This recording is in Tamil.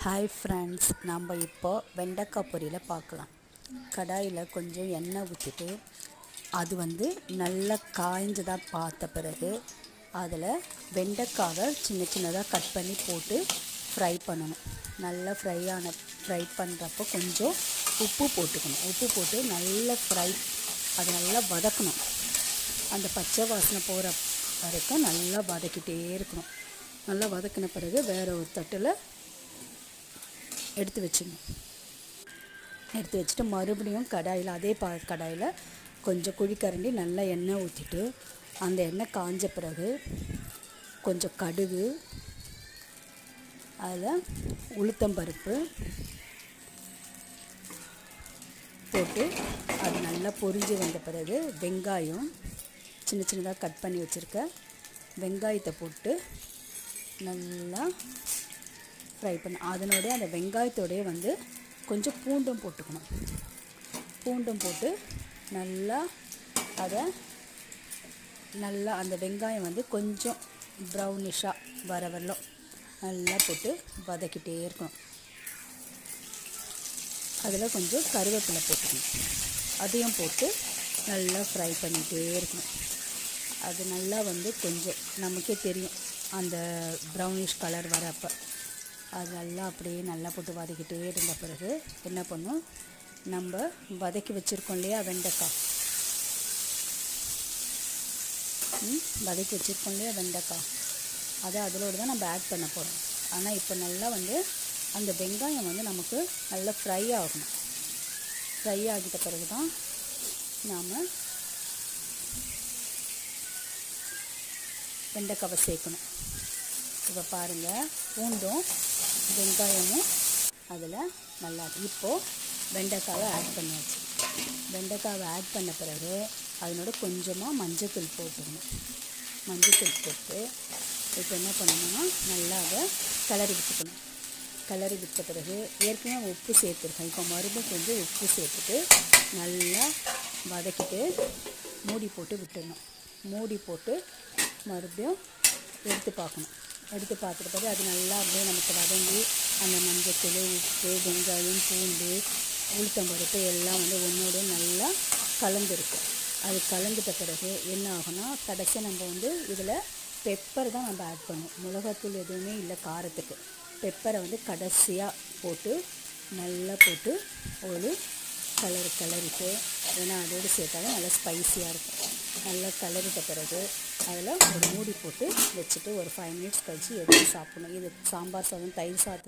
ஹாய் ஃப்ரெண்ட்ஸ், நம்ம இப்போ வெண்டைக்காய் பொரியலை பார்க்கலாம். கடாயில் கொஞ்சம் எண்ணெய் ஊற்றிட்டு அது நல்லா காய்ஞ்சதாக பார்த்த பிறகு அதில் வெண்டைக்காவை சின்ன சின்னதாக கட் பண்ணி போட்டு ஃப்ரை பண்ணணும். நல்லா ஃப்ரை பண்ணுறப்போ கொஞ்சம் உப்பு போட்டுக்கணும். உப்பு போட்டு நல்லா அதை நல்லா வதக்கணும். அந்த பச்சை வாசனை போகிற வரைக்கும் நல்லா வதக்கிட்டே இருக்கணும். நல்லா வதக்கின பிறகு வேறு ஒரு தட்டில் எடுத்து வச்சுட்டு மறுபடியும் கடாயில் கடாயில் கொஞ்சம் குழிக்கரண்டி நல்லா எண்ணெய் ஊற்றிட்டு அந்த எண்ணெய் காஞ்ச பிறகு கொஞ்சம் கடுகு, அதில் உளுத்தம்பருப்பு போட்டு அது நல்லா பொரிஞ்சு வந்த பிறகு வெங்காயம் சின்ன சின்னதாக கட் பண்ணி வச்சுருக்க வெங்காயத்தை போட்டு நல்லா ஃப்ரை பண்ண அதனோடய அந்த வெங்காயத்தோடய கொஞ்சம் பூண்டும் போட்டுக்கணும். பூண்டும் போட்டு நல்லா அந்த வெங்காயம் கொஞ்சம் ப்ரௌனிஷாக வர வரலும் நல்லா போட்டு வதக்கிட்டே இருக்கணும். அதில் கொஞ்சம் கருவேப்பிலை போட்டுக்கணும். அதையும் போட்டு நல்லா ஃப்ரை பண்ணிகிட்டே இருக்கணும். அது நல்லா கொஞ்சம் நமக்கே தெரியும் அந்த ப்ரௌனிஷ் கலர் வரப்போ அது நல்லா அப்படியே நல்லா போட்டு வதக்கிட்டே இருந்த பிறகு என்ன பண்ணும், நம்ம வதக்கி வச்சுருக்கோம் இல்லையா வெண்டைக்காய், வெண்டைக்காய் அதை அதோடு தான் நம்ம ஆட் பண்ண போகிறோம். ஆனால் இப்போ நல்லா அந்த வெங்காயம் நமக்கு நல்லா ஃப்ரை ஆகணும். ஃப்ரை ஆகிட்ட பிறகு தான் நாம் வெண்டைக்காவை சேர்க்கணும். இப்போ பாருங்கள், பூண்டும் வெங்காயமும் அதில் நல்லா இப்போது வெண்டைக்காவை ஆட் பண்ணியாச்சு. வெண்டைக்காவை ஆட் பண்ண பிறகு அதனோட கொஞ்சமாக மஞ்சத்தூள் போட்டுக்கணும். மஞ்சத்தூள் போட்டு இப்போ என்ன பண்ணணும்னா நல்லா அதை கிளறி விட்ட பிறகு ஏற்கனவே உப்பு சேர்த்துருக்கேன். இப்போ மறுபடியும் கொஞ்சம் உப்பு சேர்த்துட்டு நல்லா வதக்கிட்டு மூடி போட்டு விட்டுடணும். மூடி போட்டு மறுபடியும் எடுத்து பார்த்துட்டு பிறகு அது நல்லா அப்படியே நமக்கு வதங்கி அந்த மஞ்சத்தூள், உப்பு, வெங்காயம், பூண்டு, உளுத்தம்பருப்பு எல்லாம் ஒன்றோடு நல்லா கலந்துருக்கும். அது கலந்துட்ட பிறகு என்ன ஆகும்னா கடைசியாக நம்ம இதில் பெப்பர் தான் நம்ம ஆட் பண்ணுவோம். மிளகாத்தூள் எதுவுமே இல்லை காரத்துக்கு. பெப்பரை கடைசியாக போட்டு நல்லா போட்டு ஒரு கிளறிட்டு, ஏன்னா அதோடு சேர்த்தாலும் நல்லா ஸ்பைஸியாக இருக்கும். நல்லா கிளறிட்ட பிறகு அதில் ஒரு மூடி போட்டு வச்சுட்டு ஒரு 5 மினிட்ஸ் கழித்து எடுத்து சாப்பிடணும். இது சாம்பார் சாதம், தயிர் சாதத்தில்